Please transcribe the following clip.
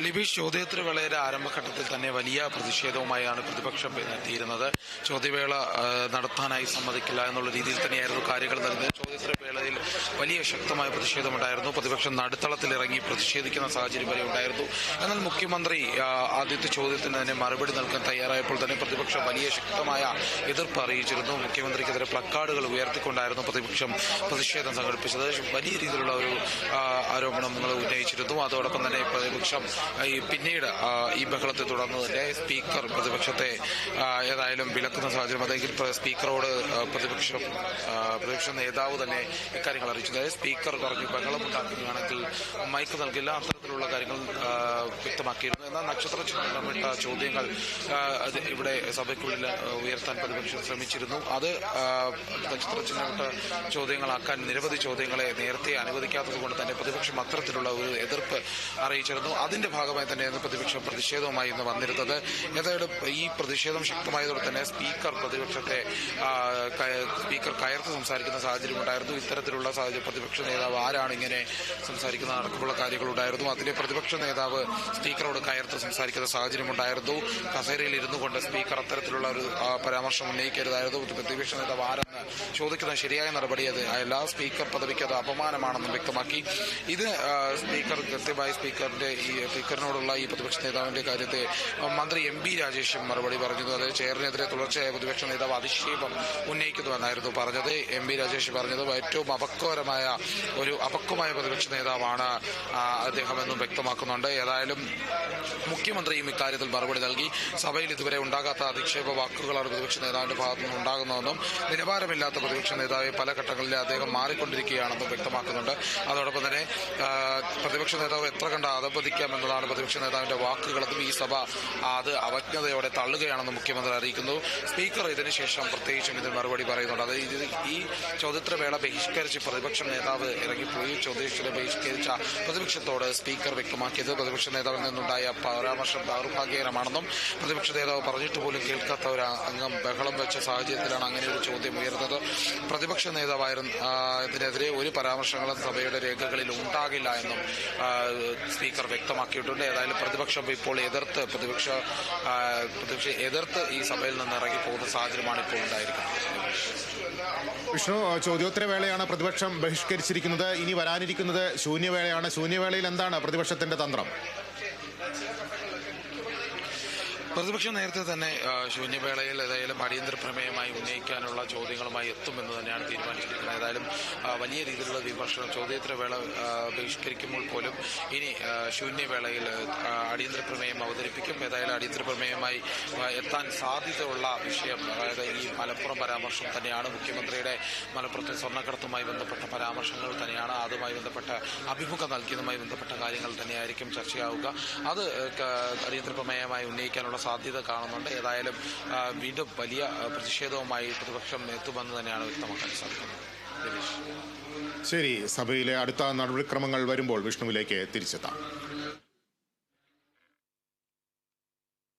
ലിബീഷ് ചോദ്യോത്തരവേളയുടെ ആരംഭഘട്ടത്തിൽ തന്നെ വലിയ പ്രതിഷേധവുമായാണ് പ്രതിപക്ഷം എത്തിയിരുന്നത്. ചോദ്യവേള നടത്താനായി സമ്മതിക്കില്ല എന്നുള്ള രീതിയിൽ തന്നെയായിരുന്നു കാര്യങ്ങൾ നടന്നത്. ചോദ്യോത്തരവേളയിൽ വലിയ ശക്തമായ പ്രതിഷേധമുണ്ടായിരുന്നു. പ്രതിപക്ഷം നടുത്തളത്തിലിറങ്ങി പ്രതിഷേധിക്കുന്ന സാഹചര്യം വരെ ഉണ്ടായിരുന്നു. എന്നാൽ മുഖ്യമന്ത്രി ആദ്യത്തെ ചോദ്യത്തിന് തന്നെ മറുപടി നൽകാൻ തയ്യാറായപ്പോൾ തന്നെ പ്രതിപക്ഷം വലിയ ശക്തമായ എതിർപ്പ് അറിയിച്ചിരുന്നു. മുഖ്യമന്ത്രിക്കെതിരെ പ്ലക്കാർഡുകൾ ഉയർത്തിക്കൊണ്ടായിരുന്നു പ്രതിപക്ഷം പ്രതിഷേധം സംഘടിപ്പിച്ചത്. വലിയ രീതിയിലുള്ള ഒരു ആരോപണങ്ങൾ ഉന്നയിച്ചിരുന്നു. അതോടൊപ്പം തന്നെ പ്രതിപക്ഷം പിന്നീട് ഈ ബഹളത്തെ തുടർന്ന് തന്നെ സ്പീക്കർ പ്രതിപക്ഷത്തെ ഏതായാലും വിലക്കുന്ന സാഹചര്യം. അതെങ്കിൽ സ്പീക്കറോട് പ്രതിപക്ഷ നേതാവ് തന്നെ ഇക്കാര്യങ്ങൾ അറിയിച്ചു. അതായത് സ്പീക്കർ പറഞ്ഞു ബഹളമുണ്ടാക്കുകയാണെങ്കിൽ മൈക്ക് നൽകില്ല, അത്തരത്തിലുള്ള കാര്യങ്ങൾ വ്യക്തമാക്കിയിരുന്നു. എന്നാൽ നക്ഷത്രചിഹ്നമിട്ട ചോദ്യങ്ങൾ ഇവിടെ സഭയ്ക്കുള്ളിൽ ഉയർത്താൻ പ്രതിപക്ഷം ശ്രമിച്ചിരുന്നു. അത് നക്ഷത്രചിഹ്നമിട്ട ചോദ്യങ്ങളാക്കാൻ നിരവധി ചോദ്യങ്ങളെ നേരത്തെ അനുവദിക്കാത്തത് കൊണ്ട് തന്നെ പ്രതിപക്ഷം അത്തരത്തിലുള്ള ഒരു എതിർപ്പ് അറിയിച്ചിരുന്നു. അതിന്റെ ഭാഗമായി തന്നെയാണ് പ്രതിപക്ഷം പ്രതിഷേധവുമായി ഇന്ന് വന്നിരുന്നത്. ഏതായാലും ഈ പ്രതിഷേധം ശക്തമായതോടെ തന്നെ സ്പീക്കർ കയർത്ത് സംസാരിക്കുന്ന സാഹചര്യം ഉണ്ടായിരുന്നു. ഇത്തരത്തിലുള്ള സാഹചര്യം പ്രതിപക്ഷ നേതാവ് ആരാണ് ഇങ്ങനെ സംസാരിക്കുന്ന അടക്കമുള്ള കാര്യങ്ങളുണ്ടായിരുന്നു. അതിലെ പ്രതിപക്ഷ നേതാവ് സ്പീക്കറോട് കയർത്ത് സംസാരിക്കുന്ന സാഹചര്യം ഉണ്ടായിരുന്നു. കസേരയിൽ ഇരുന്നു കൊണ്ട് സ്പീക്കർ അത്തരത്തിലുള്ള ഒരു പരാമർശം ഉന്നയിക്കരുതായിരുന്നു. പ്രതിപക്ഷ നേതാവ് ആരെന്ന് ചോദിക്കുന്ന ശരിയായ നടപടി അത് എല്ലാ സ്പീക്കർ പദവിക്ക് അത് അപമാനമാണെന്നും വ്യക്തമാക്കി. ഇത് സ്പീക്കർ കൃത്യമായി സ്പീക്കറിനോടുള്ള ഈ പ്രതിപക്ഷ നേതാവിന്റെ കാര്യത്തെ മന്ത്രി എം ബി രാജേഷും മറുപടി പറഞ്ഞത്. അത് ചെയറിനെതിരെ തുടർച്ചയായ പ്രതിപക്ഷ നേതാവ് അധിക്ഷേപം ഉന്നയിക്കുന്നുവെന്നായിരുന്നു പറഞ്ഞത്. എം ബി രാജേഷ് പറഞ്ഞത് ഏറ്റവും അപക്വമായ പ്രതിപക്ഷ നേതാവാണ് അദ്ദേഹമെന്നും വ്യക്തമാക്കുന്നുണ്ട്. ഏതായാലും മുഖ്യമന്ത്രിയും ഇക്കാര്യത്തിൽ മറുപടി നൽകി. സഭയിൽ ഇതുവരെ ഉണ്ടാകാത്ത അധിക്ഷേപ വാക്കുകളാണ് പ്രതിപക്ഷ നേതാവിന്റെ ഭാഗത്തു നിന്ന് ഉണ്ടാകുന്നതെന്നും നിലവാരമില്ലാത്ത പ്രതിപക്ഷ നേതാവെ പല ഘട്ടങ്ങളിൽ അദ്ദേഹം മാറിക്കൊണ്ടിരിക്കുകയാണെന്നും വ്യക്തമാക്കുന്നുണ്ട്. അതോടൊപ്പം തന്നെ പ്രതിപക്ഷ നേതാവ് എത്ര കണ്ട അധപതിക്കാമെന്നതാണ് പ്രതിപക്ഷ നേതാവിന്റെ വാക്കുകളെന്നും ഈ സഭ അത് അവജ്ഞതയോടെ തള്ളുകയാണെന്ന് മുഖ്യമന്ത്രി അറിയിക്കുന്നു. സ്പീക്കർ ഇതിനുശേഷം പ്രത്യേകിച്ചും ഇതിന് മറുപടി പറയുന്നുണ്ട്. അതായത് ഈ ചോദ്യോത്തരവേള ബഹിഷ്കരിച്ച് പ്രതിപക്ഷ നേതാവ് ഇറങ്ങിപ്പോയി. ചോദ്യോത്തരം ബഹിഷ്കരിച്ച പ്രതിപക്ഷത്തോട് സ്പീക്കർ വ്യക്തമാക്കിയത് പ്രതിപക്ഷ നേതാവിൽ നിന്നുണ്ടായ പരാമർശം ദൗർഭാഗ്യകരമാണെന്നും പ്രതിപക്ഷ നേതാവ് പറഞ്ഞിട്ട് പോലും കേൾക്കാത്ത ഒരു അംഗം ബഹളം വെച്ച സാഹചര്യത്തിലാണ് അങ്ങനെ ഒരു ചോദ്യം ഉയർന്നത്. പ്രതിപക്ഷ നേതാവായിരുന്നു ഇതിനെതിരെ ഒരു പരാമർശങ്ങളും സഭയുടെ രേഖകളിൽ ഉണ്ടാകില്ല എന്നും സ്പീക്കർ വ്യക്തമാക്കിയിട്ടുണ്ട്. ഏതായാലും പ്രതിപക്ഷം ഇപ്പോൾ എതിർത്ത് ഈ സഭയിൽ നിന്ന് ഇറങ്ങി പോകുന്ന സാഹചര്യമാണ് ഇപ്പോൾ ഉണ്ടായിരിക്കുന്നത്. വിഷ്ണു, ചോദ്യോത്തരവേളയാണ് പ്രതിപക്ഷം ബഹിഷ്കരിച്ചിരിക്കുന്നത്. ഇനി വരാനിരിക്കുന്നത് ശൂന്യവേളയാണ്. ശൂന്യവേളയിൽ എന്താണ് പ്രതിപക്ഷത്തിന്റെ തന്ത്രം? പ്രതിപക്ഷം നേരത്തെ തന്നെ ശൂന്യവേളയിൽ ഏതായാലും അടിയന്തര പ്രമേയമായി ഉന്നയിക്കാനുള്ള ചോദ്യങ്ങളുമായി എത്തുമെന്ന് തന്നെയാണ് തീരുമാനിച്ചിരിക്കുന്നത്. ഏതായാലും വലിയ രീതിയിലുള്ള വിമർശനം ചോദ്യോത്തരവേള ബഹിഷ്കരിക്കുമ്പോൾ പോലും ഇനി ശൂന്യവേളയിൽ അടിയന്തര പ്രമേയം അവതരിപ്പിക്കും. ഏതായാലും അടിയന്തര പ്രമേയമായി എത്താൻ സാധ്യതയുള്ള വിഷയം അതായത് ഈ മലപ്പുറം പരാമർശം തന്നെയാണ്. മുഖ്യമന്ത്രിയുടെ മലപ്പുറത്തെ സ്വർണ്ണക്കടത്തുമായി ബന്ധപ്പെട്ട പരാമർശങ്ങൾ തന്നെയാണ്. അതുമായി ബന്ധപ്പെട്ട അഭിമുഖം നൽകിയതുമായി ബന്ധപ്പെട്ട കാര്യങ്ങൾ തന്നെയായിരിക്കും ചർച്ചയാവുക. അത് അടിയന്തര പ്രമേയമായി ഉന്നയിക്കാനുള്ള സാധ്യത കാണുന്നുണ്ട്. ഏതായാലും വീണ്ടും വലിയ പ്രതിഷേധവുമായി പ്രതിപക്ഷം എത്തുമെന്ന് തന്നെയാണ് വ്യക്തമാക്കാൻ സാധിക്കുന്നത്. ശരി, സഭയിലെ അടുത്ത നടപടിക്രമങ്ങൾ വരുമ്പോൾ വിഷ്ണുവിലേക്ക് തിരിച്ചെത്താം.